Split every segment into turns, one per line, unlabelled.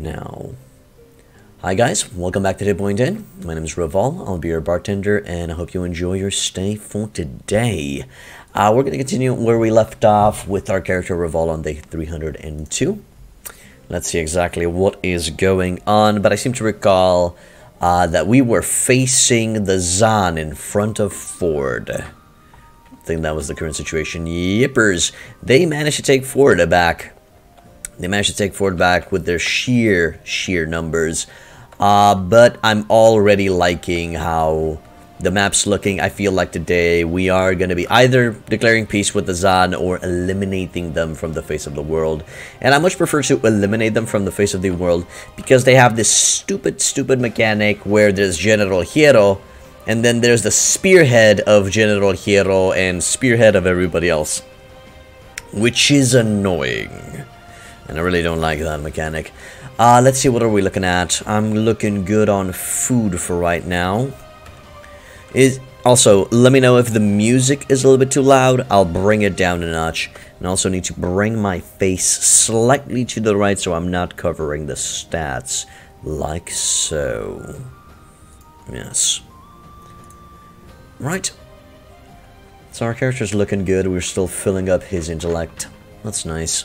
Now, hi guys, welcome back to Hit Point In. My name is Raval, I'll be your bartender, and I hope you enjoy your stay for today. We're going to continue where we left off with our character Raval on day 302. Let's see exactly what is going on, but I seem to recall that we were facing the Zann in front of Forde. I think that was the current situation. Yippers! They managed to take Forde back. They managed to take Forde back with their sheer numbers. But I'm already liking how the map's looking. I feel like today we are going to be either declaring peace with the Zann or eliminating them from the face of the world. And I much prefer to eliminate them from the face of the world because they have this stupid mechanic where there's General Hero and then there's the spearhead of General Hero and spearhead of everybody else, which is annoying. And I really don't like that mechanic. Let's see, what are we looking at? I'm looking good on food for right now. Also, let me know if the music is a little bit too loud. I'll bring it down a notch. And I also need to bring my face slightly to the right so I'm not covering the stats. Like so. Yes. Right. So our character's looking good. We're still filling up his intellect. That's nice.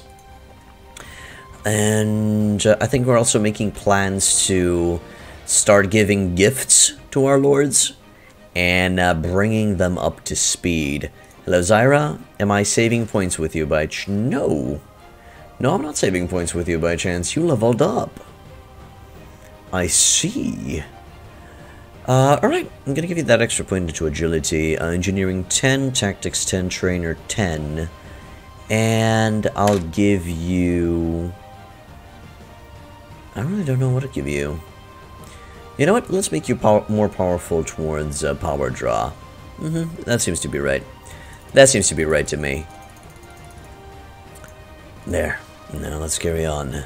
And I think we're also making plans to start giving gifts to our lords and bringing them up to speed. Hello, Zyra. Am I saving points with you by No. No, I'm not saving points with you by chance. You leveled up. I see. Alright, I'm going to give you that extra point into agility. Engineering 10, tactics 10, trainer 10. And I'll give you... I really don't know what to give you. You know what? Let's make you more powerful towards power draw. That seems to be right. That seems to be right to me. There. Now let's carry on.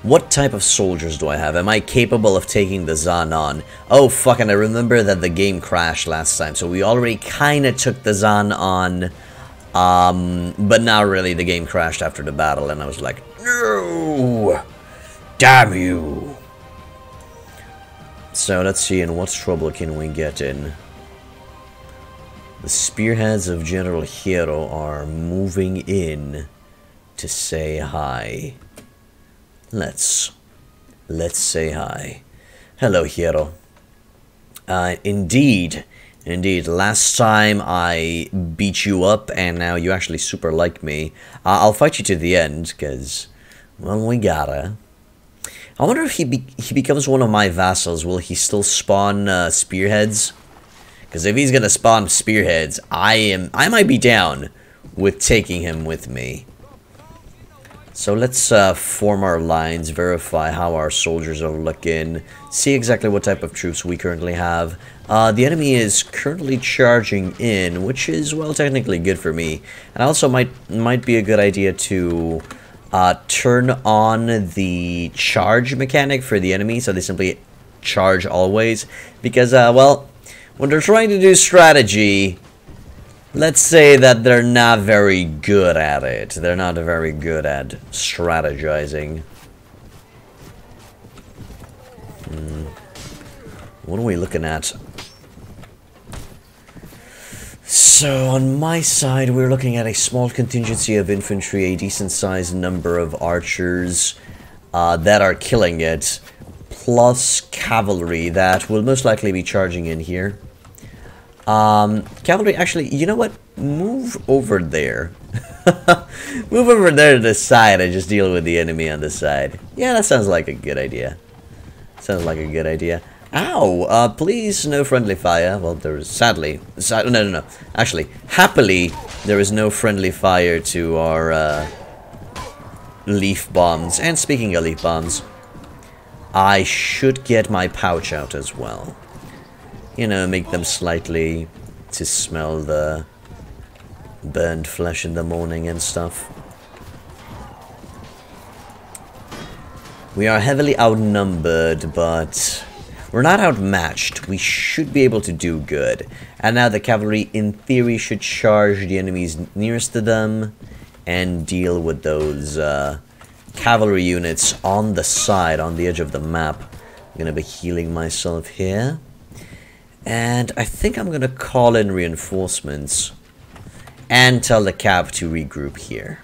What type of soldiers do I have? Am I capable of taking the Zann on? Oh, fuck, and I remember that the game crashed last time, so we already kind of took the Zann on. But not really. The game crashed after the battle, and I was like, no! Damn you! So let's see, in what trouble can we get in? The spearheads of General Hero are moving in to say hi. Let's say hi. Hello, Hero. Indeed. Last time I beat you up, and now you actually super like me. I'll fight you to the end, because, well, we gotta. I wonder if he becomes one of my vassals, will he still spawn spearheads? Because if he's gonna spawn spearheads, I might be down with taking him with me. So let's form our lines, verify how our soldiers are looking, see exactly what type of troops we currently have. The enemy is currently charging in, which is, well, technically good for me. And also might be a good idea to turn on the charge mechanic for the enemy, so they simply charge always. Because, well, when they're trying to do strategy, let's say that they're not very good at it. They're not very good at strategizing. What are we looking at? So, on my side, we're looking at a small contingency of infantry, a decent-sized number of archers that are killing it, plus cavalry that will most likely be charging in here. Cavalry, actually, you know what? Move over there. Move over there to the side and just deal with the enemy on the side. Yeah, that sounds like a good idea. Sounds like a good idea. Ow! Please, no friendly fire. Well, there is, sadly... No. Actually, happily, there is no friendly fire to our, leaf bombs. And speaking of leaf bombs, I should get my pouch out as well. You know, make them slightly to smell the burned flesh in the morning and stuff. We are heavily outnumbered, but we're not outmatched. We should be able to do good. And now the cavalry, in theory, should charge the enemies nearest to them and deal with those cavalry units on the side, on the edge of the map. I'm gonna be healing myself here. And I think I'm gonna call in reinforcements and tell the cav to regroup here.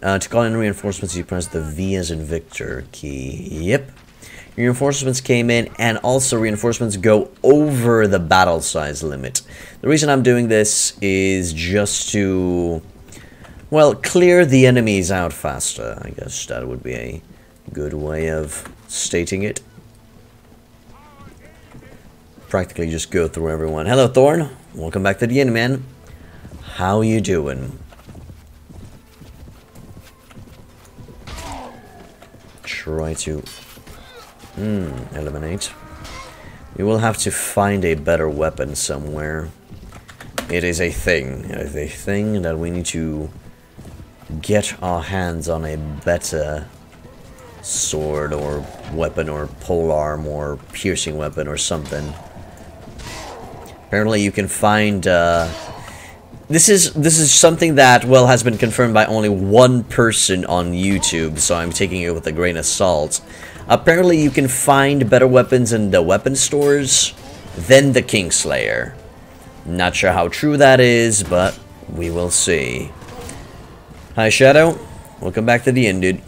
To call in reinforcements, you press the V as in Victor key. Yep. Reinforcements came in, and also reinforcements go over the battle size limit. The reason I'm doing this is just to, well, clear the enemies out faster. I guess that would be a good way of stating it. Practically just go through everyone. Hello, Thorn. Welcome back to the inn, man. How you doing? Try to eliminate. We will have to find a better weapon somewhere. It is a thing. It is a thing that we need to get our hands on a better sword or weapon or polearm or piercing weapon or something. Apparently you can find this is something that, well, has been confirmed by only one person on YouTube, so I'm taking it with a grain of salt. Apparently you can find better weapons in the weapon stores than the Kingslayer. Not sure how true that is, but we will see. Hi, Shadow. Welcome back to the inn, dude.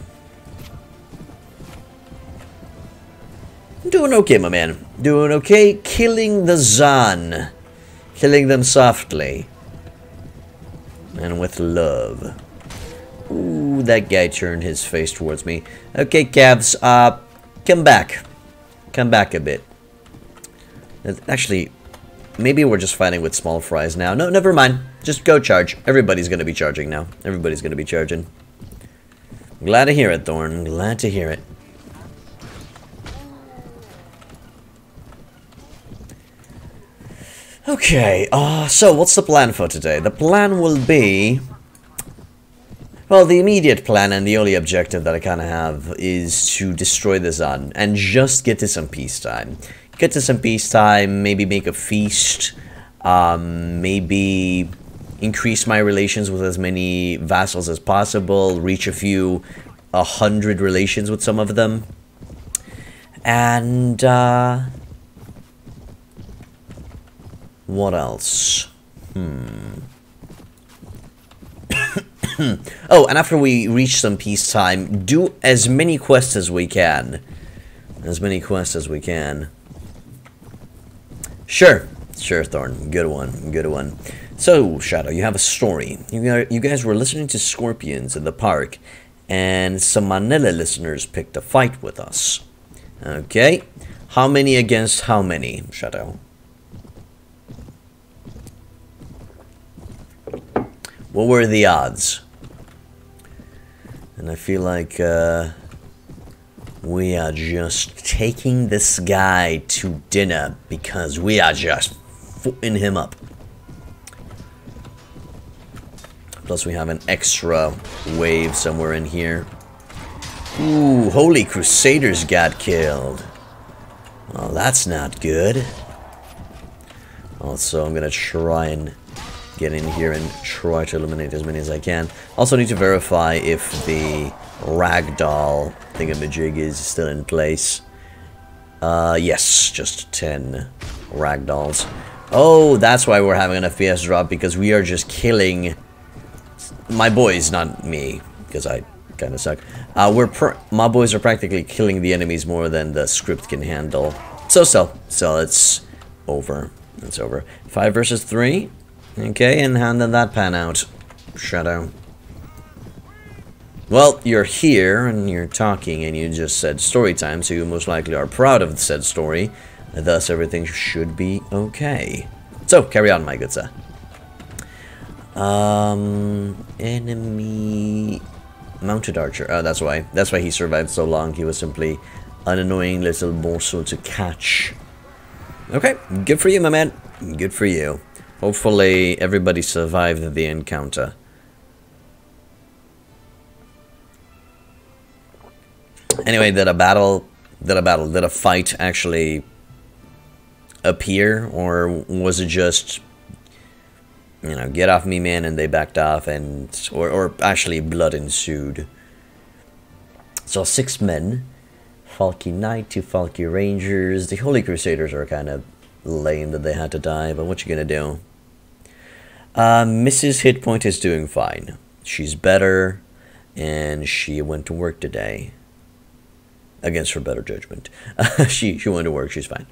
Doing okay, my man. Doing okay. Killing the Zann. Killing them softly. And with love. Ooh, that guy turned his face towards me. Okay, Cavs, come back. Come back a bit. Actually, maybe we're just fighting with small fries now. No, never mind. Just go charge. Everybody's gonna be charging now. Everybody's gonna be charging. Glad to hear it, Thorn. Glad to hear it. Okay, so what's the plan for today? The plan will be... Well, the immediate plan and the only objective that I kind of have is to destroy the Zann and just get to some peacetime. Get to some peacetime, maybe make a feast, maybe increase my relations with as many vassals as possible, reach a 100 relations with some of them, and what else? Oh, and after we reach some peacetime, do as many quests as we can. As many quests as we can. Sure. Sure, Thorn. Good one. Good one. So, Shadow, you have a story. You guys were listening to scorpions in the park, and some Manila listeners picked a fight with us. Okay. How many against how many, Shadow? What were the odds? And I feel like we are just taking this guy to dinner because we are just footing him up. Plus we have an extra wave somewhere in here. Ooh, Holy Crusaders got killed. Well, that's not good. Also, I'm gonna try and get in here and try to eliminate as many as I can. Also need to verify if the ragdoll thingamajig is still in place. Yes, just 10 ragdolls. Oh, that's why we're having an FPS drop, because we are just killing my boys, not me, because I kind of suck. My boys are practically killing the enemies more than the script can handle. So it's over. It's over. 5 versus 3. Okay, and how did that pan out, Shadow? Well, you're here, and you're talking, and you just said story time, so you most likely are proud of said story, and thus everything should be okay. So, carry on, my good sir. Enemy... Mounted archer. Oh, that's why. That's why he survived so long. He was simply an annoying little morsel to catch. Okay, good for you, my man. Good for you. Hopefully everybody survived the encounter. Anyway, did a fight actually appear, or was it just You know, get off me, man, and they backed off, and or actually blood ensued. So 6 men, Falky Knight, 2 Falky Rangers. The Holy Crusaders are kind of lame that they had to die, but what you gonna do? Mrs. Hitpoint is doing fine. She's better, and she went to work today. Against her better judgment. she went to work, she's fine.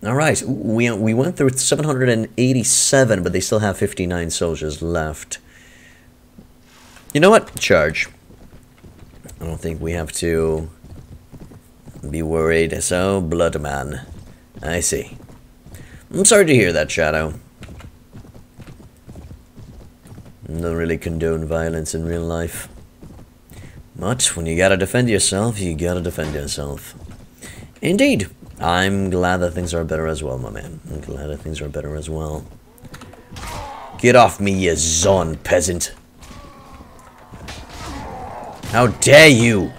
Alright, we went through 787, but they still have 59 soldiers left. You know what? Charge. I don't think we have to be worried. So, Bloodman. I see. I'm sorry to hear that, Shadow. Don't really condone violence in real life. But when you gotta defend yourself, you gotta defend yourself. Indeed. I'm glad that things are better as well, my man. I'm glad that things are better as well. Get off me, you Zann peasant. How dare you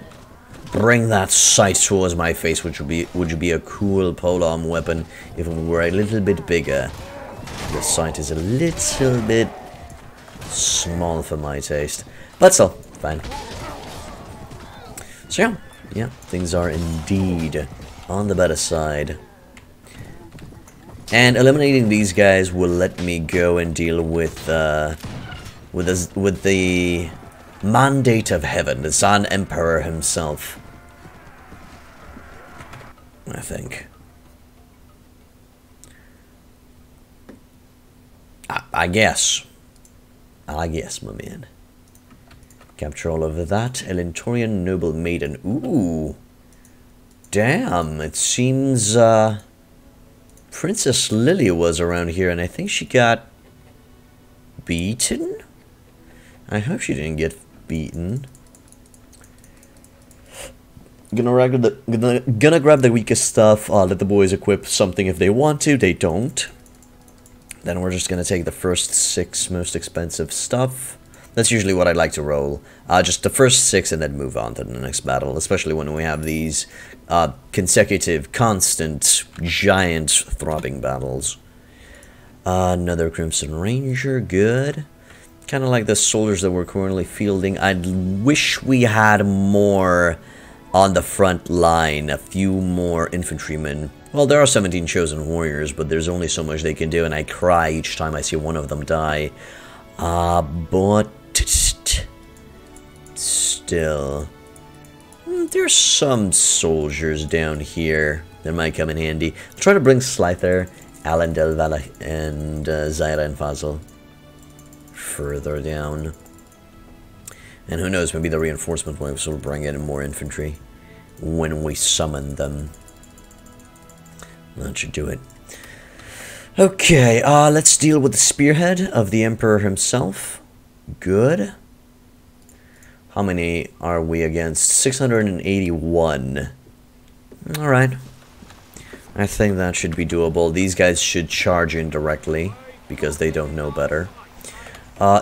bring that sight towards my face, which would be a cool polearm weapon if it were a little bit bigger. The sight is a little bit small for my taste. But still, fine. So yeah, things are indeed on the better side. And eliminating these guys will let me go and deal with the mandate of heaven, the Zann Emperor himself. I think. I guess, my man. Capture all of that. Elentorian Noble Maiden. Ooh. Damn, it seems, Princess Lily was around here, and I think she got beaten? I hope she didn't get beaten. Gonna grab the weakest stuff, let the boys equip something if they want to, they don't. Then we're just gonna take the first 6 most expensive stuff. That's usually what I like to roll. Just the first 6 and then move on to the next battle, especially when we have these consecutive, constant, giant, throbbing battles. Another Crimson Ranger, good. Kind of like the soldiers that we're currently fielding. I wish we had more on the front line, a few more infantrymen. Well, there are 17 chosen warriors, but there's only so much they can do, and I cry each time I see one of them die. But still, there's some soldiers down here that might come in handy. I'll try to bring Slyther, Alan Del Valle, and Zaira and Fazl further down. And who knows, maybe the reinforcement waves will bring in more infantry when we summon them. That should do it. Okay, let's deal with the spearhead of the Emperor himself. Good. How many are we against? 681. Alright. I think that should be doable. These guys should charge in directly, because they don't know better.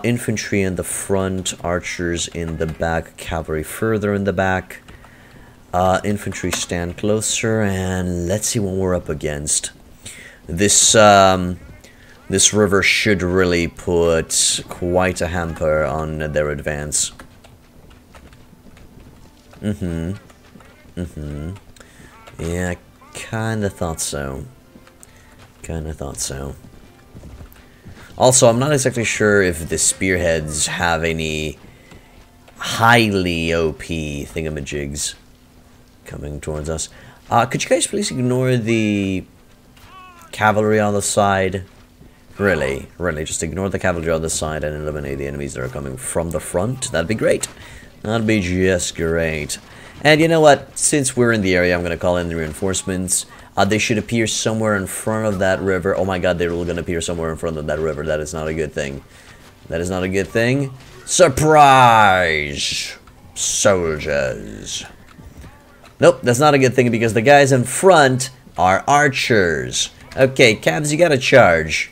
Infantry in the front, archers in the back, cavalry further in the back. Infantry stand closer, and let's see what we're up against. This river should really put quite a hamper on their advance. Yeah, I kinda thought so. Also, I'm not exactly sure if the spearheads have any highly OP thingamajigs coming towards us. Could you guys please ignore the cavalry on the side? Really, just ignore the cavalry on the side and eliminate the enemies that are coming from the front. That'd be great. That'd be just great. And you know what? Since we're in the area, I'm going to call in the reinforcements. They should appear somewhere in front of that river. Oh my god, they're going to appear somewhere in front of that river. That is not a good thing. That is not a good thing. Surprise! Soldiers. Nope, that's not a good thing because the guys in front are archers. Okay, Cabs, you gotta charge.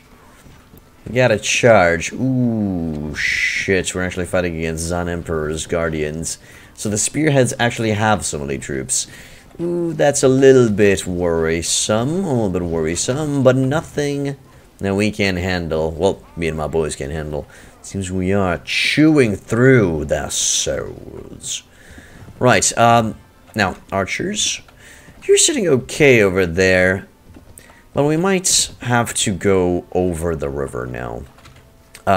You gotta charge. Ooh, shit. We're actually fighting against Zann Emperor's Guardians. So the spearheads actually have some elite troops. Ooh, that's a little bit worrisome. But nothing Now we can handle, well, me and my boys can handle. Seems we are chewing through their souls. Right, now, archers, you're sitting okay over there, but we might have to go over the river now.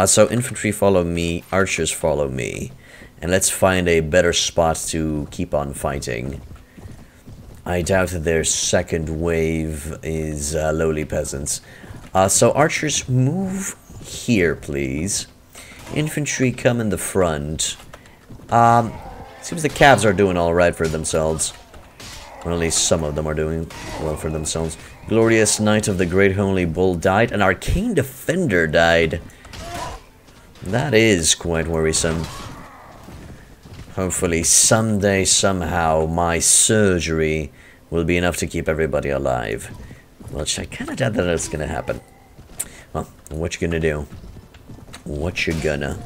So infantry follow me, archers follow me, and let's find a better spot to keep on fighting. I doubt that their second wave is lowly peasants. So archers, move here, please. Infantry, come in the front. Seems the calves are doing alright for themselves. Or at least some of them are doing well for themselves. Glorious Knight of the Great Holy Bull died. An Arcane Defender died. That is quite worrisome. Hopefully someday, somehow, my surgery will be enough to keep everybody alive. Which I kind of doubt that it's going to happen. Well, what you gonna do? What you gonna?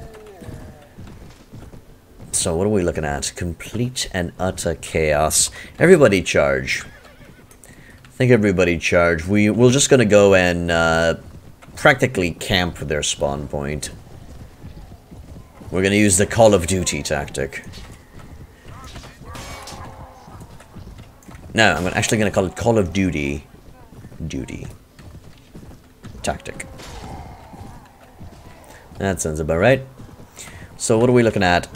So what are we looking at? Complete and utter chaos. Everybody charge. I think everybody charge. We're just gonna go and practically camp their spawn point. We're gonna use the Call of Duty tactic. No, I'm actually gonna call it Call of Duty tactic. That sounds about right. So what are we looking at?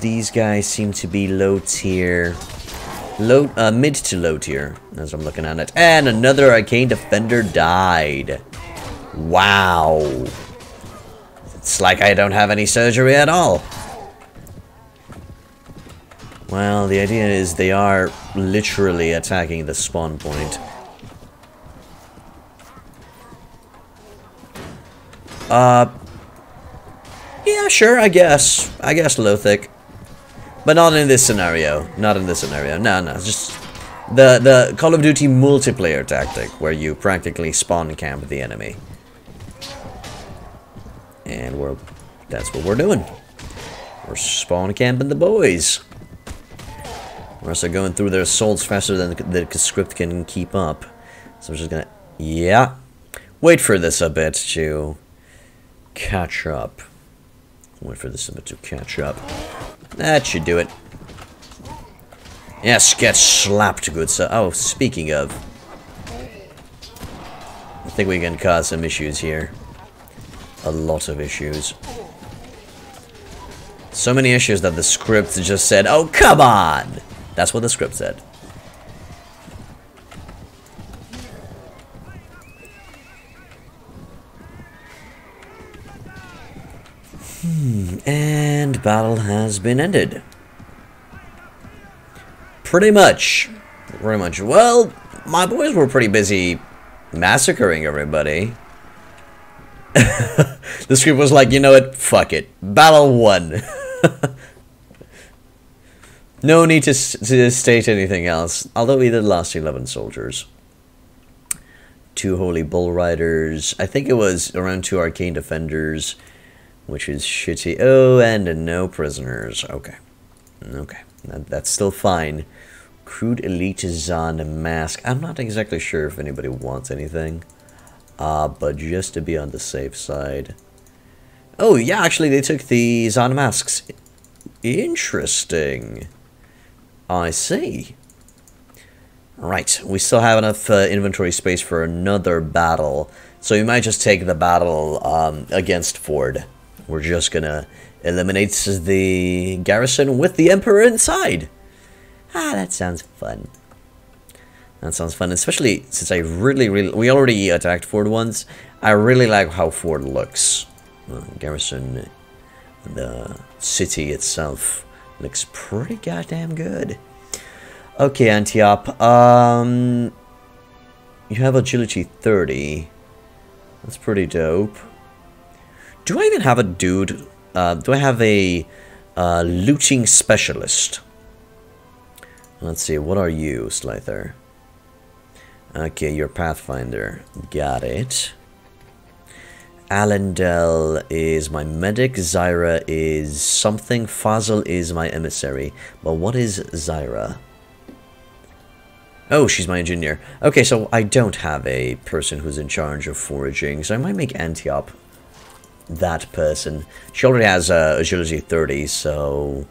These guys seem to be low tier. Mid to low tier, as I'm looking at it. And another Arcane Defender died. Wow. It's like I don't have any surgery at all. Well, the idea is they are literally attacking the spawn point. Yeah, sure, I guess low thick. But not in this scenario. Not in this scenario. No, it's just the Call of Duty multiplayer tactic, where you practically spawn camp the enemy. And that's what we're doing. We're spawn camping the boys. We're also going through their souls faster than the script can keep up. So we're just gonna, yeah, wait for this a bit to catch up. Wait for this a bit to catch up. That should do it. Yes, get slapped, good sir. Oh, speaking of, I think we can cause some issues here. A lot of issues. So many issues that the script just said, oh, come on! That's what the script said. And battle has been ended. Pretty much. Well, my boys were pretty busy massacring everybody. The script was like, you know what? Fuck it. Battle won. No need to state anything else. Although we did lost 11 soldiers. 2 Holy Bull Riders. I think it was around 2 Arcane Defenders. Which is shitty. Oh, and no prisoners. Okay. Okay. That's still fine. Crude Elite Zann Mask. I'm not exactly sure if anybody wants anything. But just to be on the safe side. Oh, yeah, actually, they took the Zann Masks. Interesting. I see. Right. We still have enough inventory space for another battle. So we might just take the battle against Forde. We're just gonna eliminate the garrison with the Emperor inside. Ah, that sounds fun. That sounds fun, especially since I really... We already attacked Forde once. I really like how Forde looks. Garrison, the city itself, looks pretty goddamn good. Okay, Antioch. You have agility 30. That's pretty dope. Do I even have a dude? Do I have a looting specialist? Let's see, what are you, Slyther? Okay, you're Pathfinder. Got it. Allendale is my medic. Zyra is something. Fazl is my emissary. But what is Zyra? Oh, she's my engineer. Okay, so I don't have a person who's in charge of foraging, so I might make Antiope that person. She already has agility 30, so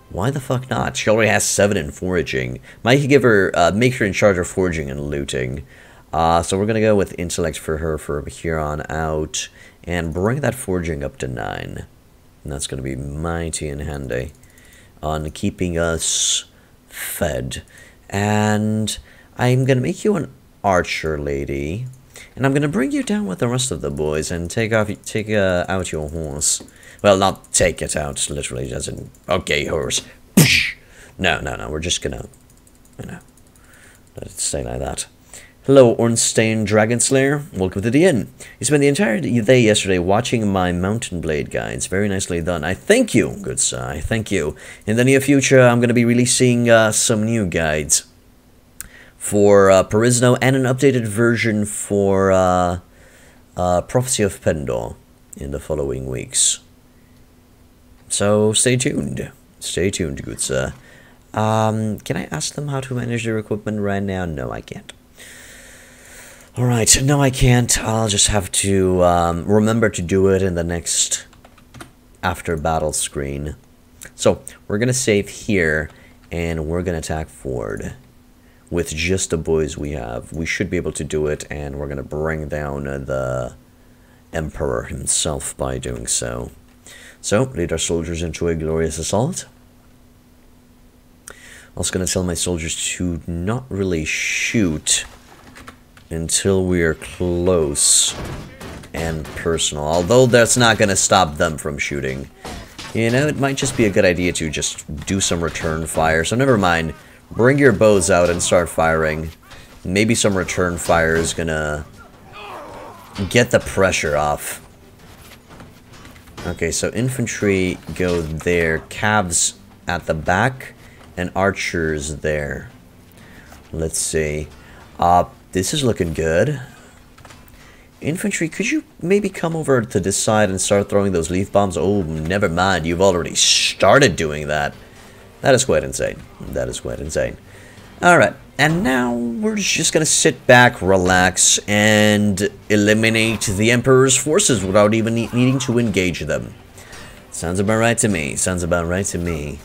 why the fuck not? She already has 7 in foraging. Might give her, make her in charge of foraging and looting. So we're gonna go with intellect for her from here on out, and bring that foraging up to 9. And that's gonna be mighty and handy on keeping us fed. And I'm gonna make you an archer lady, and I'm gonna bring you down with the rest of the boys and take out your horse. Well, not take it out literally, as in okay, horse. No, we're just gonna, you know, let it stay like that. Hello, Ornstein Dragonslayer. Welcome to the inn. You spent the entire day yesterday watching my Mountain Blade guides. Very nicely done. I thank you, good sir. I thank you. In the near future, I'm going to be releasing some new guides for Perisno and an updated version for Prophecy of Pendor in the following weeks. So stay tuned. Stay tuned, good sir. Can I ask them how to manage their equipment right now? No, I can't. Alright, no I can't. I'll just have to remember to do it in the next after battle screen. So, we're gonna save here, and we're gonna attack Forde. With just the boys we have, we should be able to do it, and we're gonna bring down the Emperor himself by doing so. So, lead our soldiers into a glorious assault. Also gonna tell my soldiers to not really shoot until we are close and personal. Although that's not going to stop them from shooting. You know, it might just be a good idea to just do some return fire. So never mind. Bring your bows out and start firing. Maybe some return fire is going to get the pressure off. Okay, so infantry go there. Cavs at the back. And archers there. Let's see. This is looking good. Infantry, could you maybe come over to this side and start throwing those leaf bombs? Oh, never mind. You've already started doing that. That is quite insane. That is quite insane. Alright, and now we're just going to sit back, relax, and eliminate the Emperor's forces without even needing to engage them. Sounds about right to me. Sounds about right to me.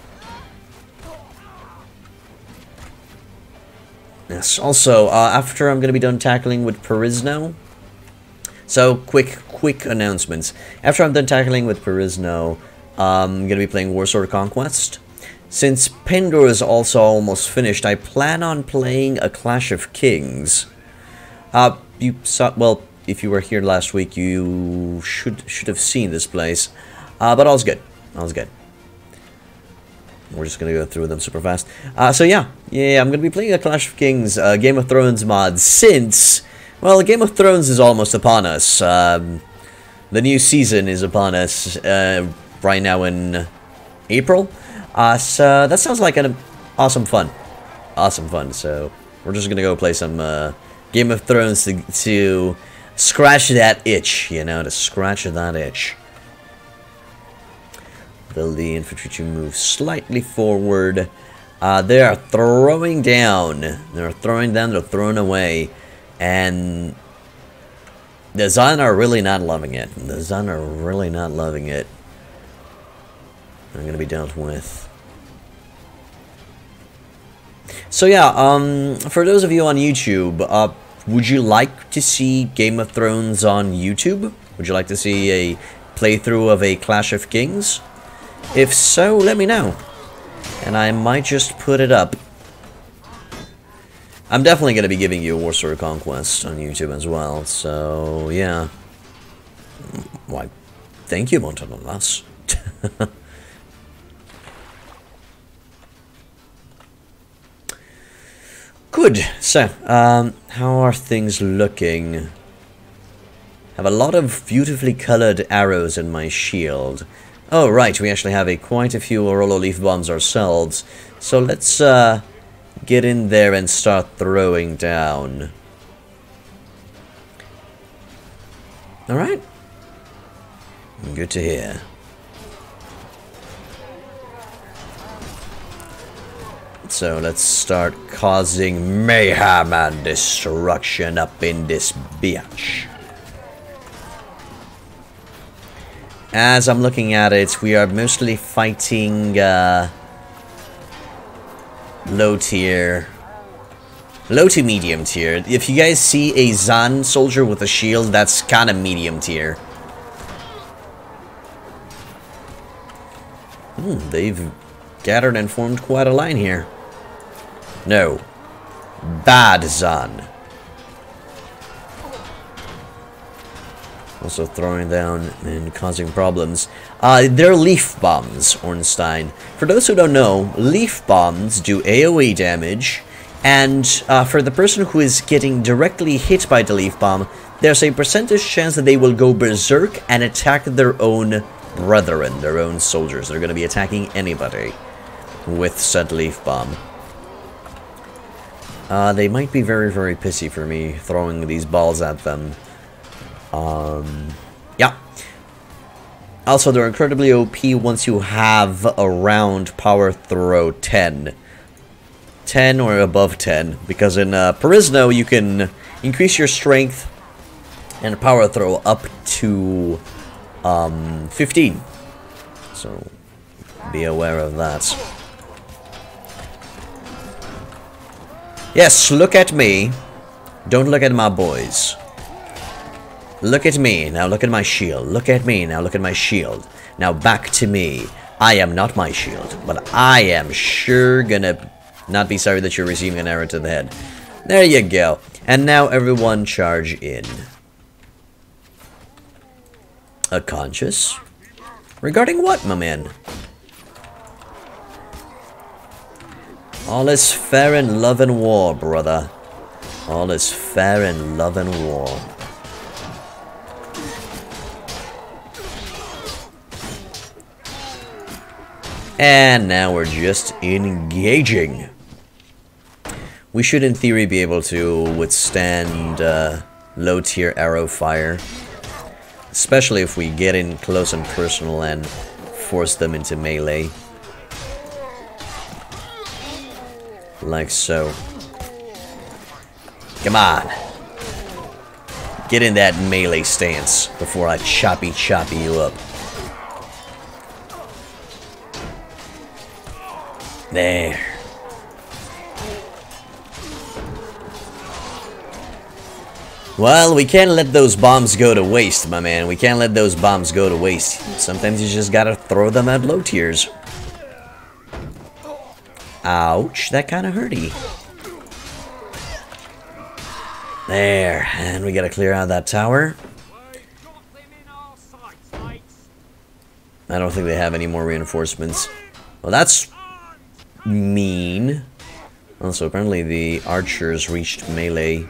Yes, also, after I'm going to be done tackling with Perisno, so quick announcements. After I'm done tackling with Perisno, I'm going to be playing Warsword Conquest. Since Pendor is also almost finished, I plan on playing a Clash of Kings. You saw, well, if you were here last week, you should have seen this place. But all's good. All's good. We're just gonna go through them super fast. So yeah, I'm gonna be playing a Clash of Kings, Game of Thrones mod, since, well, Game of Thrones is almost upon us. The new season is upon us right now in April. So that sounds like an awesome fun. Awesome fun. So we're just gonna go play some Game of Thrones to scratch that itch, you know, to scratch that itch. Build the infantry to move slightly forward. They are throwing down. They're throwing down, they're throwing away. And the Zann are really not loving it. The Zann are really not loving it. They're going to be dealt with. So yeah, for those of you on YouTube, would you like to see Game of Thrones on YouTube? Would you like to see a playthrough of a Clash of Kings? If so, let me know, and I might just put it up. I'm definitely going to be giving you Warsword Conquest on YouTube as well, so yeah. Why, thank you, Montanolas. Good, so, how are things looking? Have a lot of beautifully colored arrows in my shield. Oh, right, we actually have quite a few Orolo leaf bombs ourselves. So let's get in there and start throwing down. Alright. Good to hear. So let's start causing mayhem and destruction up in this bitch. As I'm looking at it, we are mostly fighting low tier. Low to medium tier. If you guys see a Zann soldier with a shield, that's kind of medium tier. They've gathered and formed quite a line here. No. Bad Zann. Also throwing down and causing problems. They're leaf bombs, Ornstein. For those who don't know, leaf bombs do AoE damage. And for the person who is getting directly hit by the leaf bomb, there's a percentage chance that they will go berserk and attack their own brethren, their own soldiers. They're going to be attacking anybody with said leaf bomb. They might be very, very pissy for me throwing these balls at them. Yeah. Also, they're incredibly OP once you have around power throw 10. 10 or above 10, because in Perisno you can increase your strength and power throw up to 15. So be aware of that. Yes, look at me. Don't look at my boys. Look at me. Now look at my shield. Look at me. Now look at my shield. Now back to me. I am not my shield, but I am sure gonna not be sorry that you're receiving an arrow to the head. There you go. And now everyone charge in. A conscious? Regarding what, my man? All is fair in love and war, brother. All is fair in love and war. And now we're just engaging. We should, in theory, be able to withstand low-tier arrow fire. Especially if we get in close and personal and force them into melee. Like so. Come on. Get in that melee stance before I choppy you up. There. Well, we can't let those bombs go to waste, my man. We can't let those bombs go to waste. Sometimes you just gotta throw them at low tiers. Ouch, that kinda hurty. There, and we gotta clear out that tower. I don't think they have any more reinforcements. Well, that's mean. Also, apparently the archers reached melee.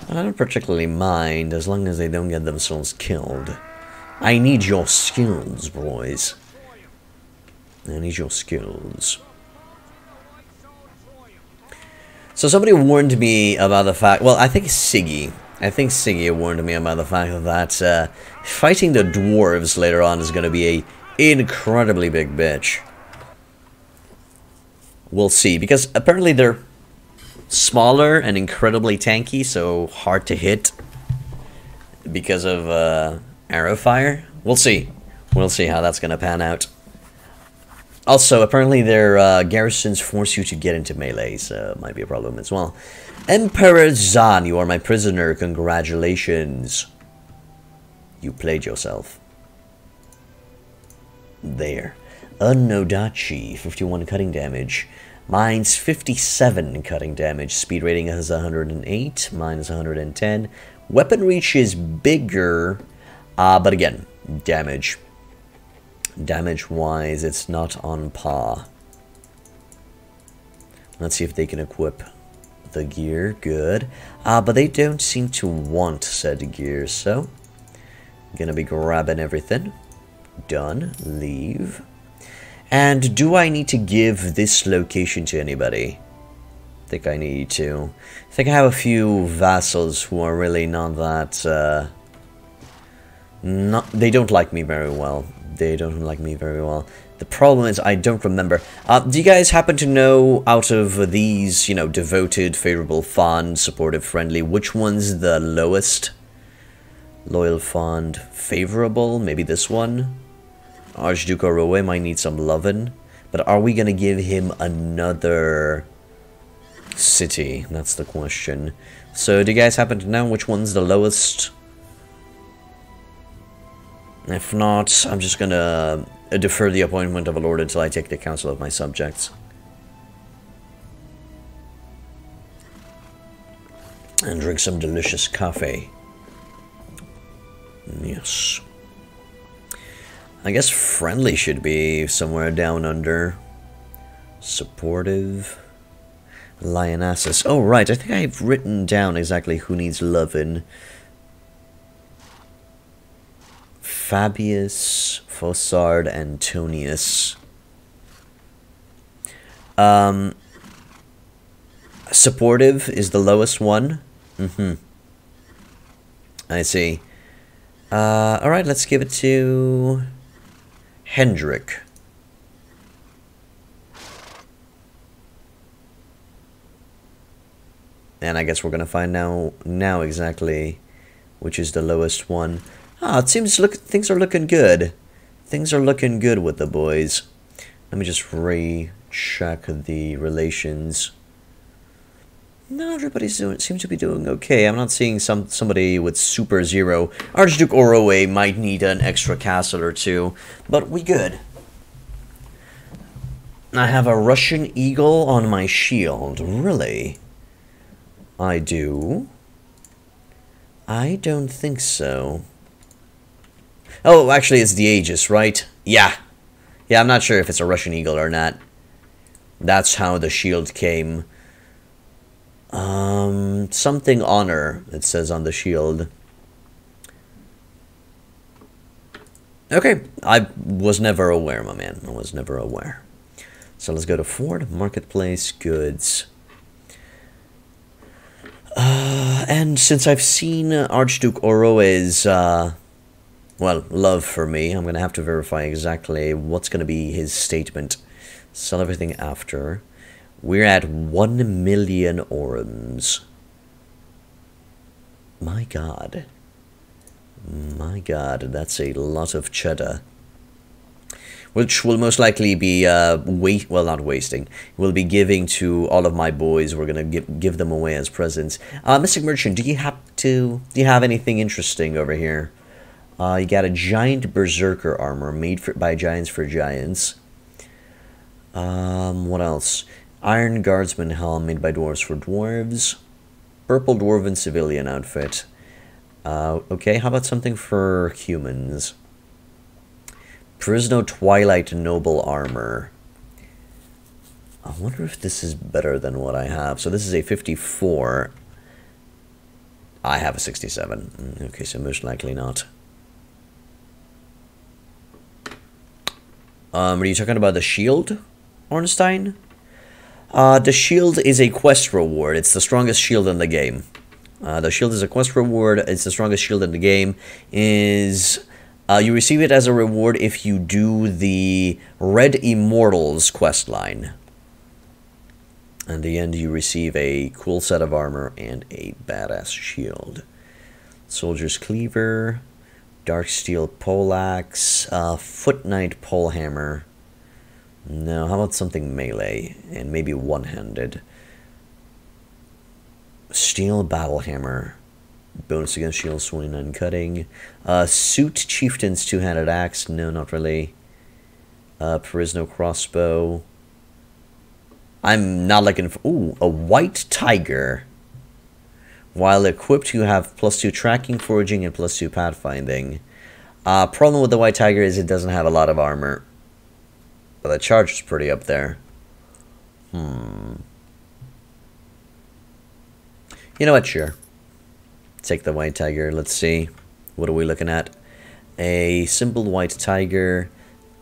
I don't particularly mind, as long as they don't get themselves killed. I need your skills, boys. I need your skills. So somebody warned me about the fact... Well, I think Siggy. I think Siggy warned me about the fact that fighting the dwarves later on is going to be a incredibly big bitch. We'll see, because apparently they're smaller and incredibly tanky, so hard to hit because of arrow fire. We'll see. We'll see how that's going to pan out. Also, apparently their garrisons force you to get into melee, so it might be a problem as well. Emperor Zann, you are my prisoner. Congratulations. You played yourself. There. Unodachi, 51 cutting damage. Mine's 57 cutting damage. Speed rating is 108. Mine is 110. Weapon reach is bigger, but again, damage. Damage-wise, it's not on par. Let's see if they can equip the gear. Good. But they don't seem to want said gear, so I'm gonna be grabbing everything. Done. Leave. And do I need to give this location to anybody? I think I need to. I think I have a few vassals who are really not that... they don't like me very well. They don't like me very well. The problem is I don't remember. Do you guys happen to know, out of these, you know, devoted, favorable, fond, supportive, friendly, which one's the lowest? Loyal, fond, favorable? Maybe this one? Archduke Oroe might need some lovin'. But are we gonna give him another city? That's the question. So do you guys happen to know which one's the lowest? If not, I'm just gonna defer the appointment of a lord until I take the counsel of my subjects. And drink some delicious coffee. Yes. I guess friendly should be somewhere down under. Supportive. Lionesses. Oh, right. I think I've written down exactly who needs lovin'. Fabius, Fossard, Antonius. Supportive is the lowest one. I see. Alright, let's give it to Hendrik. And I guess we're gonna find now exactly which is the lowest one. Ah, it seems things are looking good. Things are looking good with the boys. Let me just recheck the relations. No, everybody seems to be doing okay. I'm not seeing somebody with super zero. Archduke Oroe might need an extra castle or two, but we good. I have a Russian eagle on my shield. Really? I do? I don't think so. Oh, actually, it's the Aegis, right? Yeah. Yeah, I'm not sure if it's a Russian eagle or not. That's how the shield came. Something honor, it says on the shield. Okay, I was never aware, my man. I was never aware. So let's go to Forde, Marketplace, Goods. And since I've seen Archduke Oroe's, well, love for me, I'm going to have to verify exactly what's going to be his statement. Sell everything after. We're at 1 million orums. My god. My god, that's a lot of cheddar. Which will most likely be, well, not wasting. We'll be giving to all of my boys. We're gonna give them away as presents. Mystic Merchant, do you have anything interesting over here? You got a giant berserker armor made by giants for giants. What else? Iron Guardsman helm made by dwarves for dwarves. Purple dwarven civilian outfit. Okay, how about something for humans? Perisno Twilight Noble Armor. I wonder if this is better than what I have. So this is a 54. I have a 67. Okay, so most likely not. Are you talking about the shield, Ornstein? The shield is a quest reward. It's the strongest shield in the game. The shield is a quest reward. It's the strongest shield in the game. You receive it as a reward if you do the Red Immortals quest line. In the end, you receive a cool set of armor and a badass shield. Soldier's Cleaver, Dark Steel Poleaxe, Foot Knight Polehammer. No, how about something melee and maybe one-handed? Steel Battlehammer. Bonus against shield swing and cutting. Suit Chieftain's two-handed axe. No, not really. Perisno crossbow. I'm not looking for... Ooh, a white tiger. While equipped, you have +2 tracking, foraging, and +2 pathfinding. Problem with the white tiger is it doesn't have a lot of armor. But the charge is pretty up there. You know what? Sure. Take the white tiger. Let's see. What are we looking at? A simple white tiger.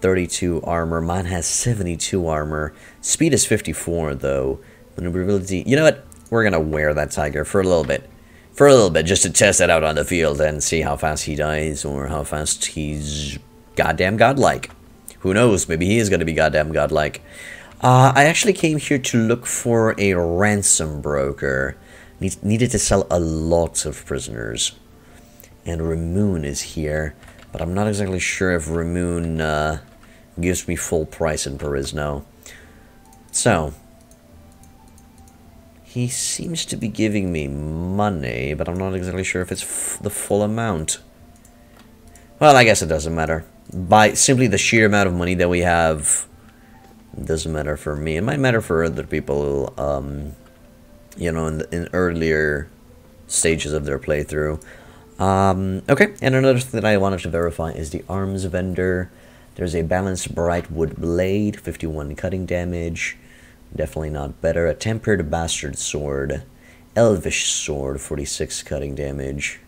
32 armor. Mine has 72 armor. Speed is 54, though. Maneuverability. You know what? We're going to wear that tiger for a little bit. For a little bit, just to test it out on the field and see how fast he dies or how fast he's goddamn godlike. Who knows? Maybe he is going to be goddamn godlike. I actually came here to look for a ransom broker. Needed to sell a lot of prisoners. And Ramoon is here. But I'm not exactly sure if Ramoon gives me full price in Perisno. So, he seems to be giving me money, but I'm not exactly sure if it's the full amount. Well, I guess it doesn't matter. By simply the sheer amount of money that we have, it doesn't matter for me. It might matter for other people, you know, in earlier stages of their playthrough. Okay, and another thing that I wanted to verify is the arms vendor. There's a balanced bright wood blade, 51 cutting damage. Definitely not better. A tempered bastard sword. Elvish sword, 46 cutting damage.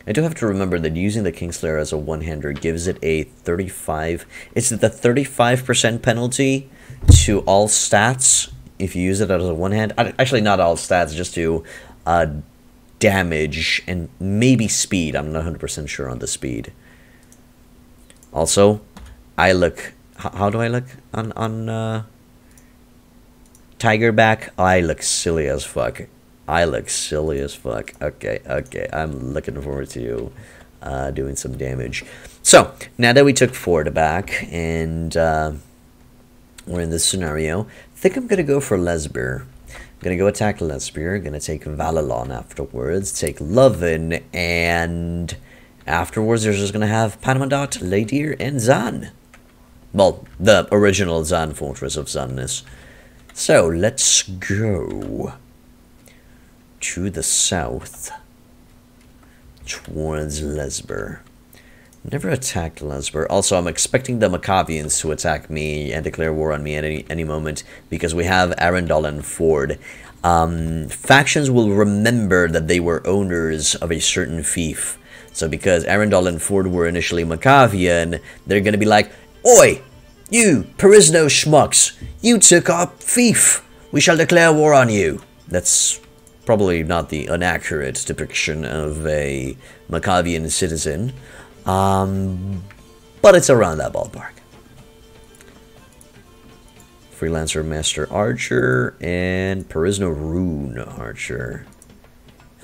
I do have to remember that using the Kingslayer as a one-hander gives it a 35... It's the 35% penalty to all stats if you use it as a one-hand. Actually, not all stats, just to damage and maybe speed. I'm not 100% sure on the speed. Also, I look... How do I look on Tigerback? I look silly as fuck. I look silly as fuck. Okay, okay. I'm looking forward to you doing some damage. So, now that we took Forde back and we're in this scenario, I think I'm going to go for Lesbere. I'm going to go attack Lesbere. Going to take Valalon afterwards. Take Lovin. And afterwards, there's just going to have Panamandot, Ladir, and Zann. Well, the original Zann Fortress of Zannis. So, let's go to the south towards Lesbere. Never attacked Lesbere. Also, I'm expecting the Macavians to attack me and declare war on me at any moment because we have Arundel and Forde. Factions will remember that they were owners of a certain fief. So because Arundel and Forde were initially Macavian, they're going to be like, "Oi, you Perisno schmucks, you took our fief. We shall declare war on you." That's probably not the inaccurate depiction of a Macavian citizen, but it's around that ballpark. Freelancer Master Archer and Perisno Rune Archer.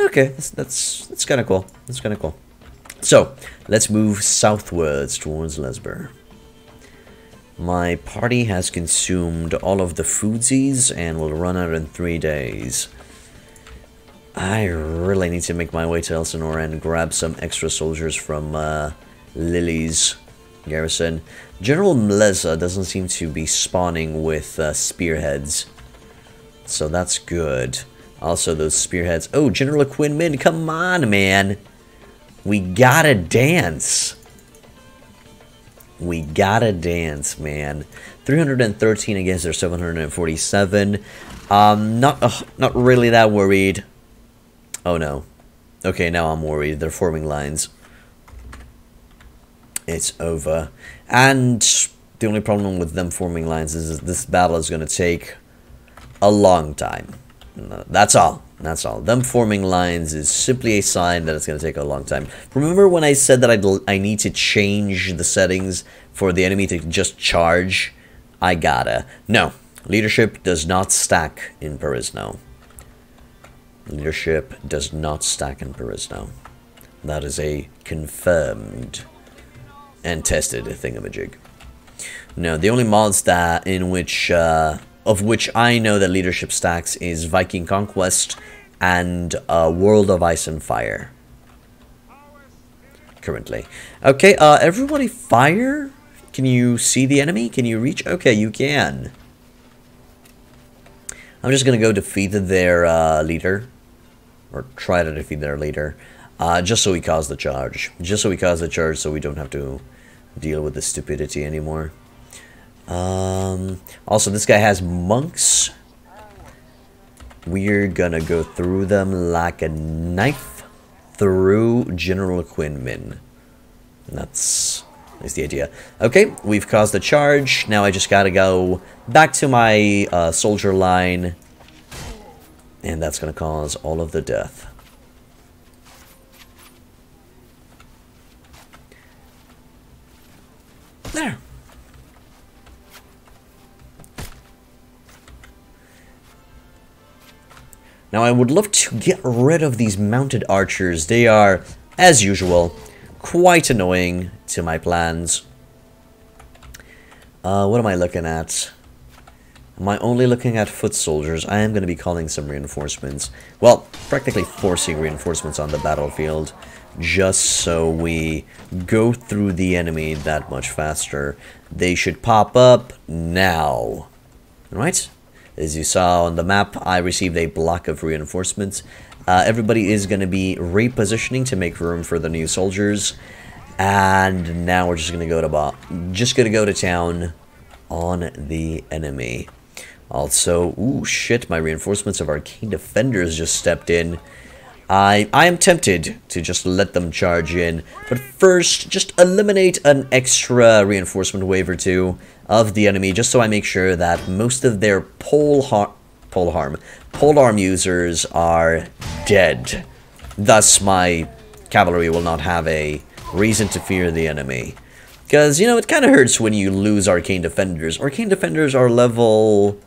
Okay, that's kind of cool. That's kind of cool. So let's move southwards towards Lesbere. My party has consumed all of the foodsies and will run out in 3 days. I really need to make my way to Elsinore and grab some extra soldiers from Lily's garrison. General Mleza doesn't seem to be spawning with spearheads, so that's good. Also, those spearheads. Oh, General Quinmin, come on, man. We gotta dance. We gotta dance, man. 313 against their 747. Not really that worried. Oh no. Okay, now I'm worried. They're forming lines. It's over. And the only problem with them forming lines is this battle is going to take a long time. That's all. That's all. Them forming lines is simply a sign that it's going to take a long time. Remember when I said that I need to change the settings for the enemy to just charge? I gotta. No. Leadership does not stack in Perisno. Leadership does not stack in Perisno. That is a confirmed and tested thingamajig. No, the only mods that of which I know that leadership stacks is Viking Conquest and World of Ice and Fire. Currently. Okay, everybody fire? Can you see the enemy? Can you reach? Okay, you can. I'm just gonna go defeat their leader. Or try to defeat their leader. Just so we cause the charge. Just so we cause the charge so we don't have to deal with the stupidity anymore. Also, this guy has monks. We're gonna go through them like a knife through General Quinmin. That's the idea. Okay, we've caused the charge. Now I just gotta go back to my soldier line. And that's gonna cause all of the death. There. Now I would love to get rid of these mounted archers. They are, as usual, quite annoying to my plans. What am I looking at? Am I only looking at foot soldiers? I am going to be calling some reinforcements. Well, practically forcing reinforcements on the battlefield, just so we go through the enemy that much faster. They should pop up now. Alright? As you saw on the map, I received a block of reinforcements. Everybody is going to be repositioning to make room for the new soldiers. And now we're just going to go to town on the enemy. Also, ooh, shit, my reinforcements of arcane defenders just stepped in. I am tempted to just let them charge in, but first, just eliminate an extra reinforcement wave or two of the enemy, just so I make sure that most of their polearm users are dead. Thus, my cavalry will not have a reason to fear the enemy. Because, you know, it kind of hurts when you lose arcane defenders. Arcane defenders are level...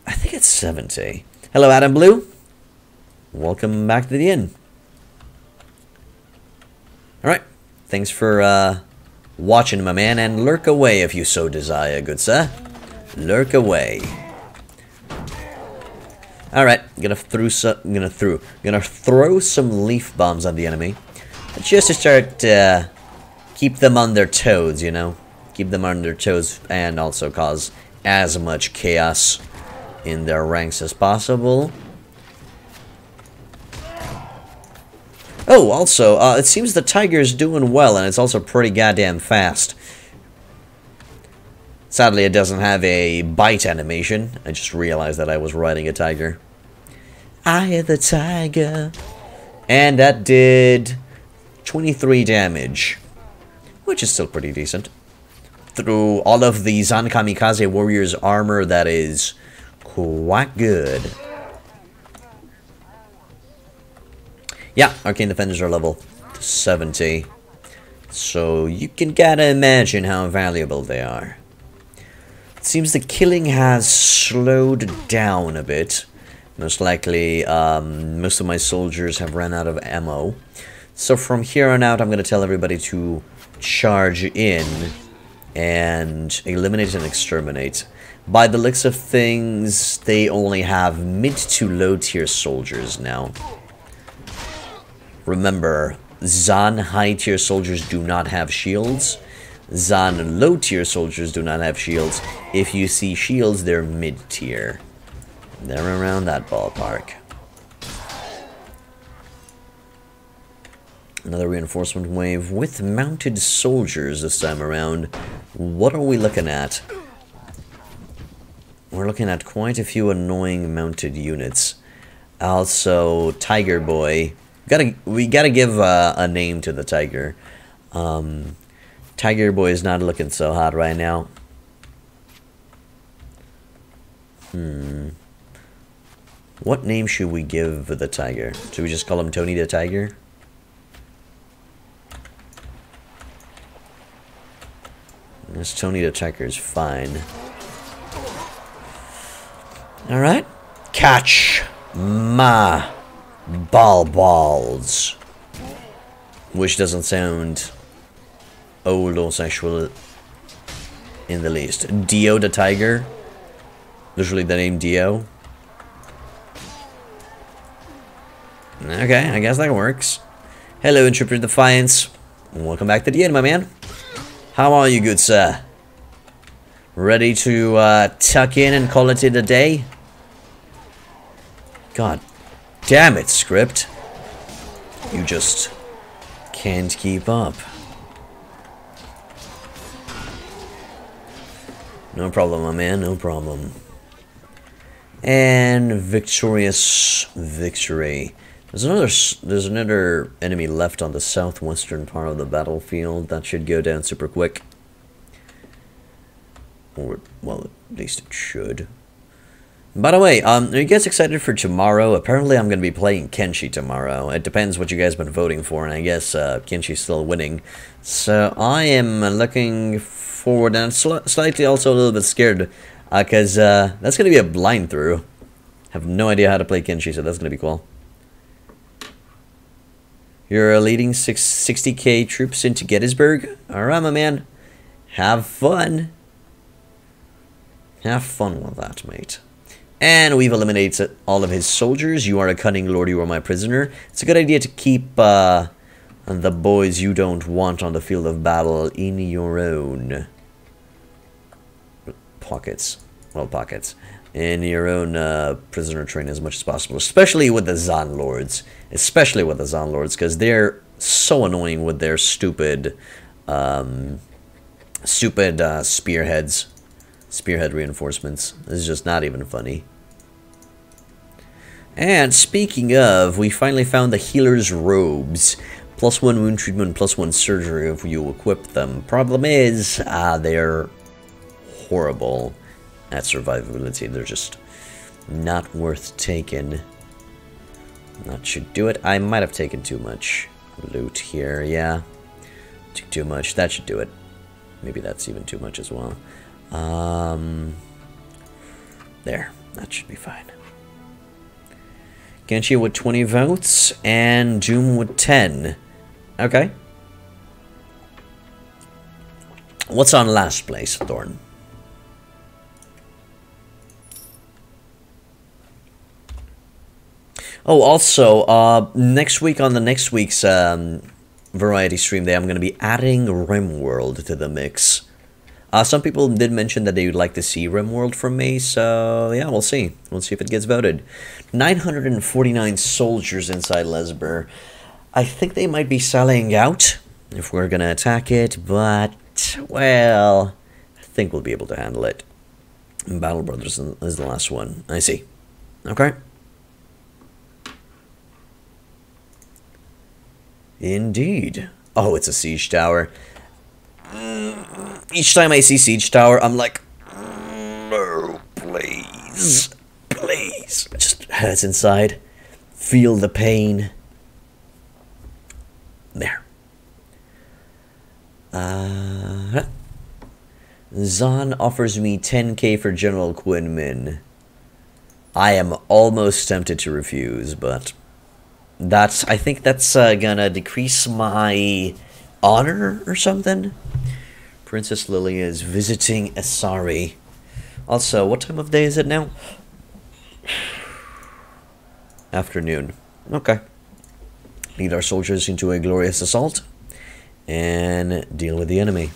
I think it's 70. Hello, Adam Blue. Welcome back to the inn. Alright. Thanks for watching, my man, and lurk away if you so desire, good sir. Lurk away. Alright, gonna throw some leaf bombs at the enemy. Just to start keep them on their toes, you know. Keep them on their toes and also cause as much chaos in their ranks as possible. Oh, also, it seems the tiger's doing well, and it's also pretty goddamn fast. Sadly, it doesn't have a bite animation. I just realized that I was riding a tiger. I am the tiger. And that did 23 damage, which is still pretty decent. Through all of the Zann Kamikaze Warrior's armor, that is quite good. Yeah, Arcane Defenders are level 70. So you can kinda imagine how valuable they are. It seems the killing has slowed down a bit. Most likely, most of my soldiers have run out of ammo. So from here on out, I'm going to tell everybody to charge in and eliminate and exterminate. By the looks of things, they only have mid to low tier soldiers now. Remember, Zann high tier soldiers do not have shields. Zann low tier soldiers do not have shields. If you see shields, they're mid tier. They're around that ballpark. Another reinforcement wave with mounted soldiers this time around. What are we looking at? We're looking at quite a few annoying mounted units. Also, Tiger Boy. We gotta give a name to the tiger. Tiger Boy is not looking so hot right now. What name should we give the tiger? Should we just call him Tony the Tiger? This Tony the Tiger is fine. Alright. Catch my balls. Which doesn't sound old or sexual in the least. Dio the Tiger. Literally the name Dio. Okay, I guess that works. Hello, Intrepid Defiance. Welcome back to the inn, my man. How are you, good sir? Ready to tuck in and call it a day? God damn it, script. You just can't keep up. No problem, my man, no problem. And victorious victory. There's another enemy left on the southwestern part of the battlefield. That should go down super quick. Or, well, at least it should. By the way, are you guys excited for tomorrow? Apparently I'm going to be playing Kenshi tomorrow. It depends what you guys have been voting for, and I guess Kenshi's still winning. So I am looking forward, and slightly also a little bit scared, because that's going to be a blind through. Have no idea how to play Kenshi, so that's going to be cool. You're leading 60k troops into Gettysburg? Alright, my man. Have fun. Have fun with that, mate. And we've eliminated all of his soldiers. You are a cunning lord, you are my prisoner. It's a good idea to keep the boys you don't want on the field of battle in your own pockets. Well, pockets. In your own prisoner train as much as possible. Especially with the Zann lords. Especially with the Zann lords, because they're so annoying with their stupid spearheads. Spearhead reinforcements. This is just not even funny. And speaking of, we finally found the healer's robes. +1 wound treatment, +1 surgery if you equip them. Problem is, they're horrible at survivability. They're just not worth taking. That should do it. I might have taken too much loot here, yeah. Took too much. That should do it. Maybe that's even too much as well. There. That should be fine. Genshi with 20 votes, and Doom with 10. Okay. What's on last place, Thorn? Oh, also, next week on the next week's variety stream day, I'm going to be adding RimWorld to the mix. Some people did mention that they would like to see RimWorld from me, so yeah, we'll see. We'll see if it gets voted. 949 soldiers inside Lesbere. I think they might be selling out if we're going to attack it, but, well, I think we'll be able to handle it. Battle Brothers is the last one. I see. Okay. Indeed. Oh, it's a siege tower. Each time I see siege tower, I'm like, no, please, please. It just hurts inside. Feel the pain. There. Zann offers me 10k for General Quinmin. I am almost tempted to refuse, but I think that's gonna decrease my honor or something. Princess Lilia is visiting Asari. Also, what time of day is it now? Afternoon. Okay. Lead our soldiers into a glorious assault and deal with the enemy.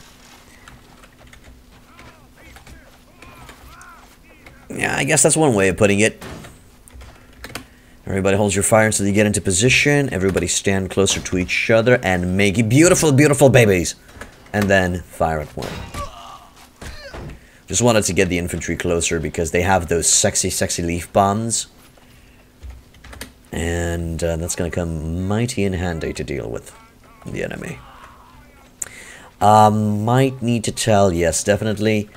Yeah, I guess that's one way of putting it. Everybody holds your fire until you get into position. Everybody stand closer to each other and make beautiful, beautiful babies. And then fire at one. Just wanted to get the infantry closer because they have those sexy, sexy leaf bombs. And that's going to come mighty in handy to deal with the enemy. Might need to tell, yes, definitely.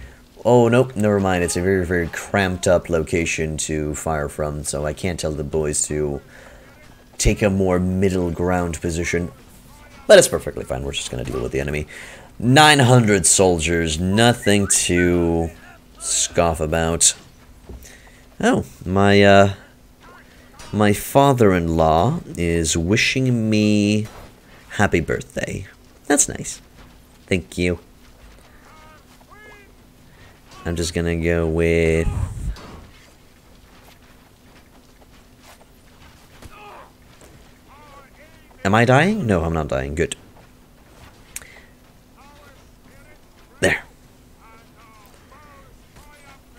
Oh, nope, never mind. It's a very, very cramped up location to fire from, so I can't tell the boys to take a more middle ground position. But it's perfectly fine. We're just going to deal with the enemy. 900 soldiers, nothing to scoff about. Oh, my father-in-law is wishing me happy birthday. That's nice. Thank you. I'm just gonna go with... Am I dying? No, I'm not dying. Good. There.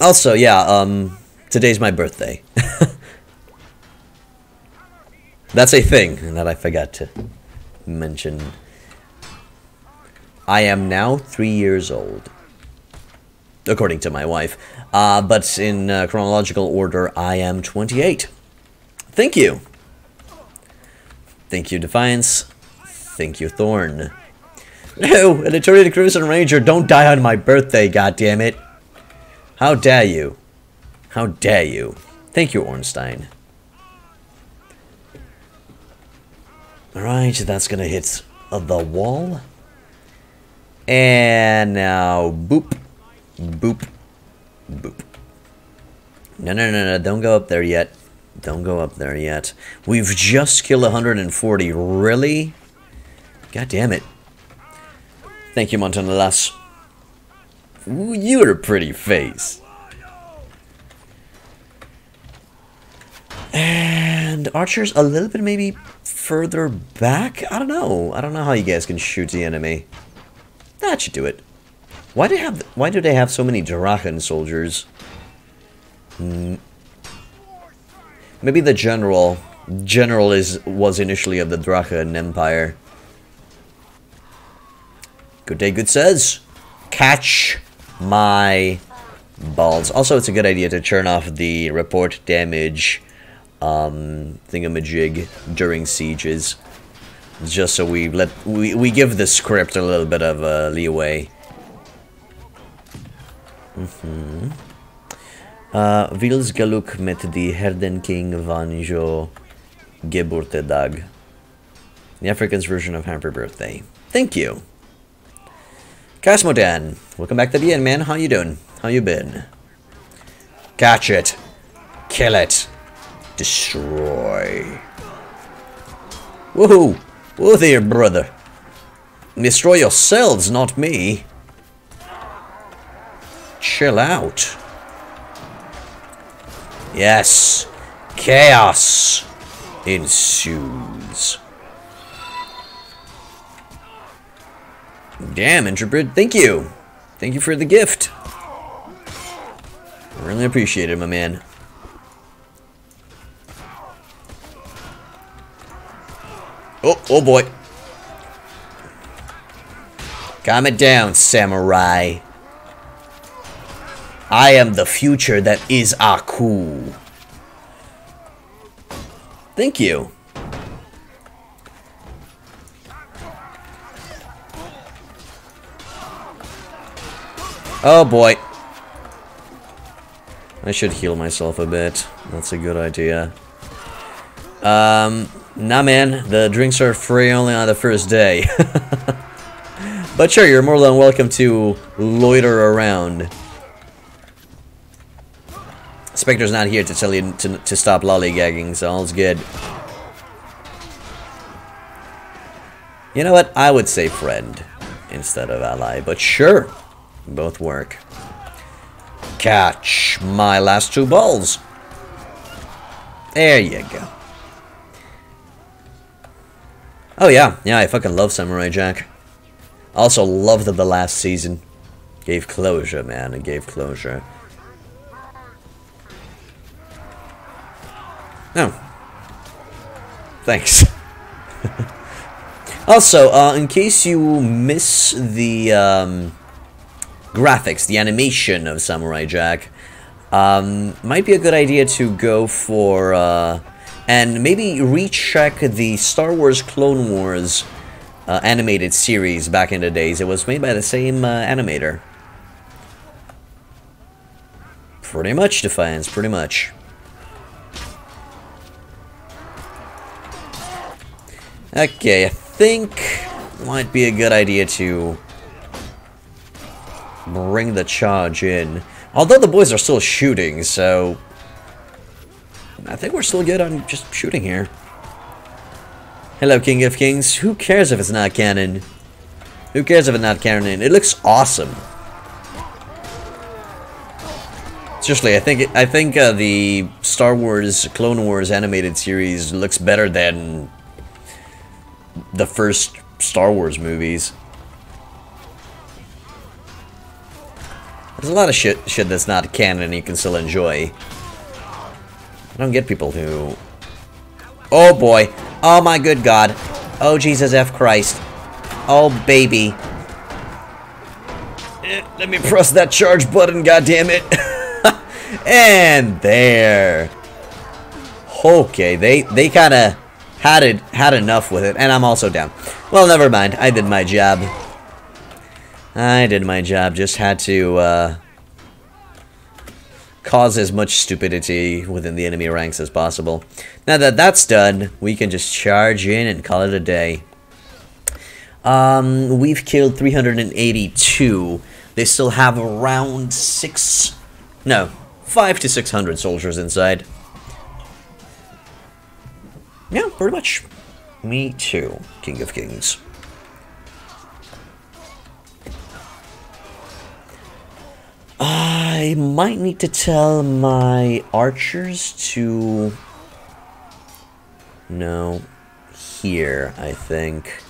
Also, yeah, today's my birthday. That's a thing that I forgot to mention. I am now 3 years old. According to my wife. But in chronological order, I am 28. Thank you. Thank you, Defiance. Thank you, Thorn. No, an Eternity Cruiser Ranger, don't die on my birthday, goddammit. How dare you? How dare you? Thank you, Ornstein. Alright, that's gonna hit the wall. And now, boop, boop, boop. No, don't go up there yet. Don't go up there yet. We've just killed 140, really? God damn it. Thank you, Montana Lass. Ooh, you're a pretty face. And Archer's a little bit maybe further back? I don't know. I don't know how you guys can shoot the enemy. That should do it. Why do they have so many Drachen soldiers? Maybe the general was initially of the Drachen Empire. Good day, good says. Catch my balls. Also, it's a good idea to turn off the report damage thingamajig during sieges, just so we give the script a little bit of leeway. Vils geluk met die herdenking van jo Geburtedag. The African's version of happy birthday. Thank you. Casmodan, welcome back to the end, man. How you doing? How you been? Catch it. Kill it. Destroy. Woohoo! Whoa there, brother. Destroy yourselves, not me. Chill out. Yes. Chaos ensues. Damn, Intrepid. Thank you. Thank you for the gift. I really appreciate it, my man. Oh boy. Calm it down, samurai. I am the future that is Aku. Thank you. Oh boy. I should heal myself a bit. That's a good idea. Nah, man. The drinks are free only on the first day. But sure, you're more than welcome to loiter around. Spectre's not here to tell you to stop lollygagging, so all's good. You know what? I would say friend instead of ally, but sure. Both work. Catch my last two balls. There you go. Oh yeah, I fucking love Samurai Jack. Also loved the last season. Gave closure, man. It gave closure. Oh. Thanks. Also, in case you miss the graphics, the animation of Samurai Jack, might be a good idea to go for, and maybe recheck the Star Wars Clone Wars animated series back in the days. It was made by the same animator. Pretty much, Defiance, pretty much. Okay, I think might be a good idea to bring the charge in. Although the boys are still shooting, so I think we're still good on just shooting here. Hello, King of Kings. Who cares if it's not canon? Who cares if it's not canon? It looks awesome. Seriously, I think the Star Wars Clone Wars animated series looks better than the first Star Wars movies. There's a lot of shit that's not canon and you can still enjoy. I don't get people who... Oh boy. Oh my good God. Oh Jesus F Christ. Oh baby. Let me press that charge button, goddammit. And there. Okay, they kinda had enough with it, and I'm also down. Well, never mind. I did my job. Just had to cause as much stupidity within the enemy ranks as possible. Now that that's done, we can just charge in and call it a day. We've killed 382. They still have around 5 to 600 soldiers inside. Yeah, pretty much. Me too, King of Kings. I might need to tell my archers to... No. Here, I think.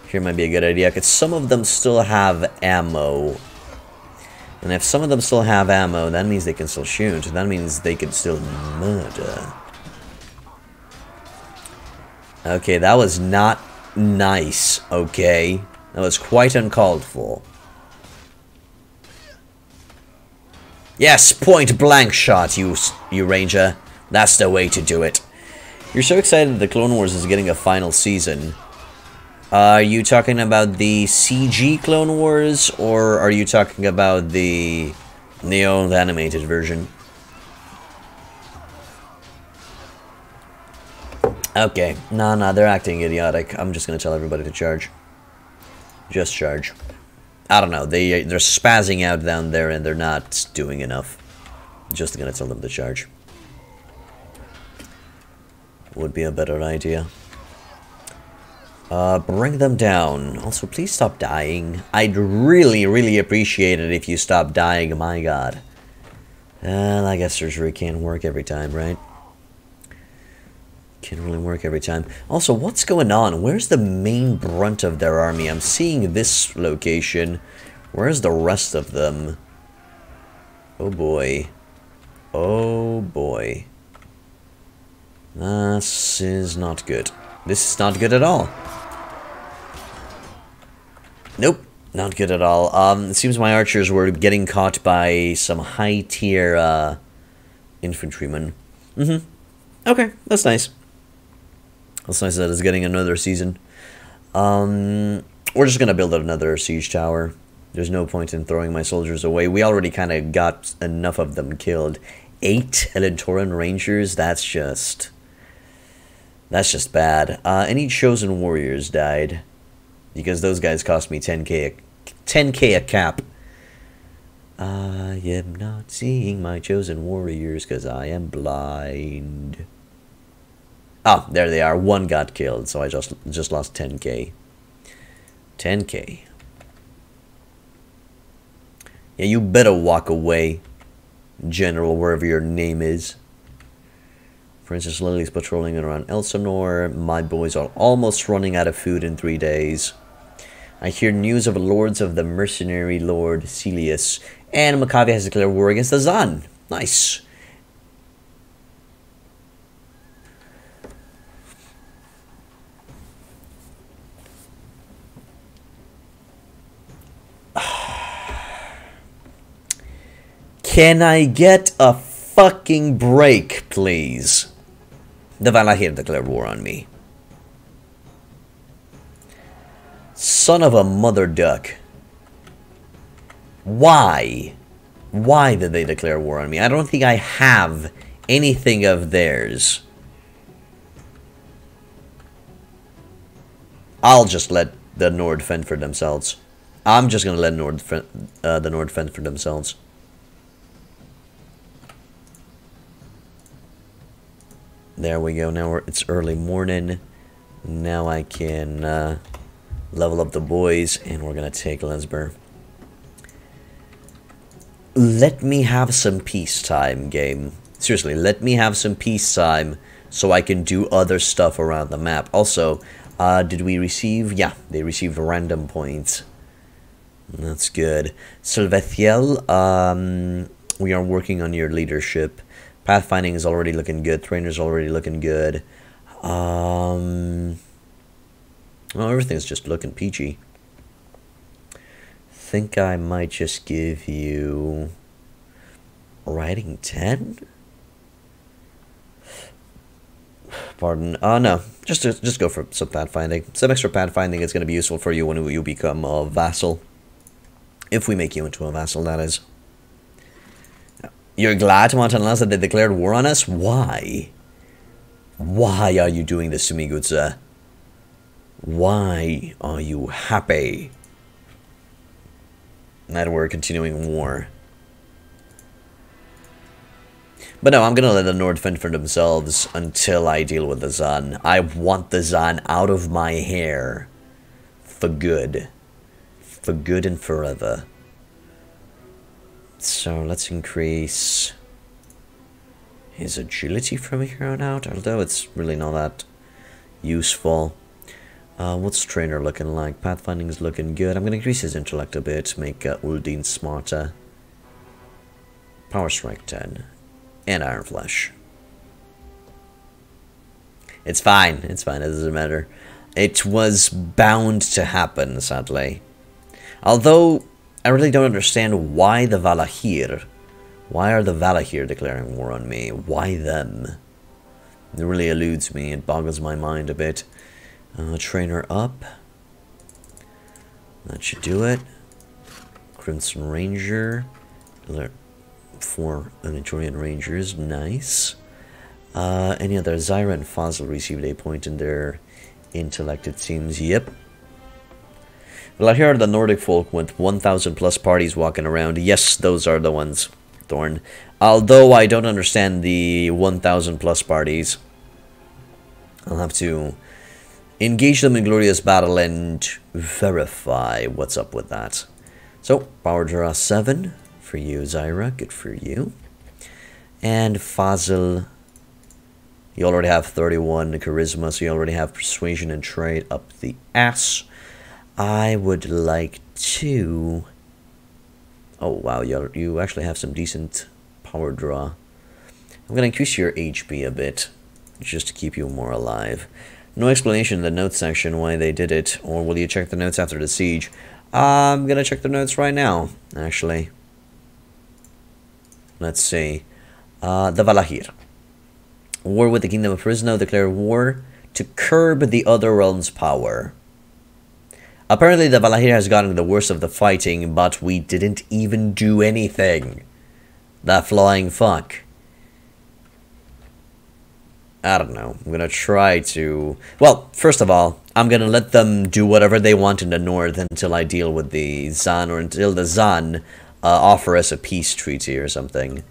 Here might be a good idea, because some of them still have ammo. And if some of them still have ammo, that means they can still shoot. That means they can still murder. Okay, that was not nice, okay? That was quite uncalled for. Yes, point blank shot, you ranger. That's the way to do it. You're so excited that the Clone Wars is getting a final season. Are you talking about the CG Clone Wars, or are you talking about the old animated version? Okay, no, they're acting idiotic. I'm just gonna tell everybody to charge. Just charge. I don't know, they're spazzing out down there and they're not doing enough. Just gonna tell them to charge. Would be a better idea. Bring them down. Also, please stop dying. I'd really, really appreciate it if you stop dying, my god. Well, I guess surgery can't work every time, right? Can't really work every time. Also, what's going on? Where's the main brunt of their army? I'm seeing this location. Where's the rest of them? Oh boy. Oh boy. This is not good. This is not good at all. Nope, not good at all. It seems my archers were getting caught by some high-tier infantrymen. Okay, that's nice. That's nice that it's getting another season. We're just gonna build another siege tower. There's no point in throwing my soldiers away. We already kind of got enough of them killed. 8 Elentoran Rangers, that's just bad. Any chosen warriors died? Because those guys cost me 10k a cap. I am not seeing my chosen warriors because I am blind. Oh, there they are. 1 got killed, so I just lost 10k. 10k. Yeah, you better walk away, General, wherever your name is. Princess Lily's patrolling around Elsinore. My boys are almost running out of food in 3 days. I hear news of lords of the mercenary Lord Celius. And Maccabi has declared war against the Zann. Nice. Can I get a fucking break, please? The Valahir declared war on me. Son of a mother duck. Why? Why did they declare war on me? I don't think I have anything of theirs. I'll just let the Nord fend for themselves. I'm just gonna let the Nord fend for themselves. There we go. Now it's early morning. Now I can level up the boys, and we're gonna take Lesbere. Let me have some peacetime, game. Seriously, let me have some peacetime so I can do other stuff around the map. Also, did we receive? Yeah, they received random points. That's good. Sylvethiel, we are working on your leadership. Pathfinding is already looking good. Trainer's already looking good. Well, everything's just looking peachy. Think I might just give you writing 10? Pardon. No. Just go for some pathfinding. Some extra pathfinding is going to be useful for you when you become a vassal. If we make you into a vassal, that is. You're glad to want to announce that they declared war on us? Why? Why are you doing this to me, good sir? Why are you happy that we're continuing war? But no, I'm gonna let the Nord fend for themselves until I deal with the Zann. I want the Zann out of my hair. For good. For good and forever. So let's increase his agility from here on out, although it's really not that useful. What's Trainer looking like? Pathfinding's looking good. I'm going to increase his intellect a bit, make Uldeen smarter. Power Strike 10. And Iron Flesh. It's fine. It's fine. It doesn't matter. It was bound to happen, sadly. Although, I really don't understand why the Valahir. Why are the Valahir declaring war on me? Why them? It really eludes me. It boggles my mind a bit. Trainer up. That should do it. Crimson Ranger. 4 Anatolian Rangers. Nice. Any other? Zyra and Fazil received a point in their intellect, it seems. Yep. Well, here are the Nordic folk with 1,000 plus parties walking around. Yes, those are the ones, Thorn. Although I don't understand the 1,000 plus parties. I'll have to engage them in glorious battle and verify what's up with that. So, power draw 7 for you, Zyra. Good for you. And Fazil, you already have 31 charisma, so you already have persuasion and trade up the ass. I would like to... Oh, wow, you actually have some decent power draw. I'm going to increase your HP a bit, just to keep you more alive. No explanation in the notes section why they did it, or will you check the notes after the siege? I'm going to check the notes right now, actually. Let's see. The Valahir. War with the Kingdom of Perisno, declare war to curb the other realm's power. Apparently the Valahir has gotten the worst of the fighting, but we didn't even do anything. That flying fuck. I don't know. I'm gonna try to... Well, first of all, I'm gonna let them do whatever they want in the north until I deal with the Zann, or until the Zann offer us a peace treaty or something.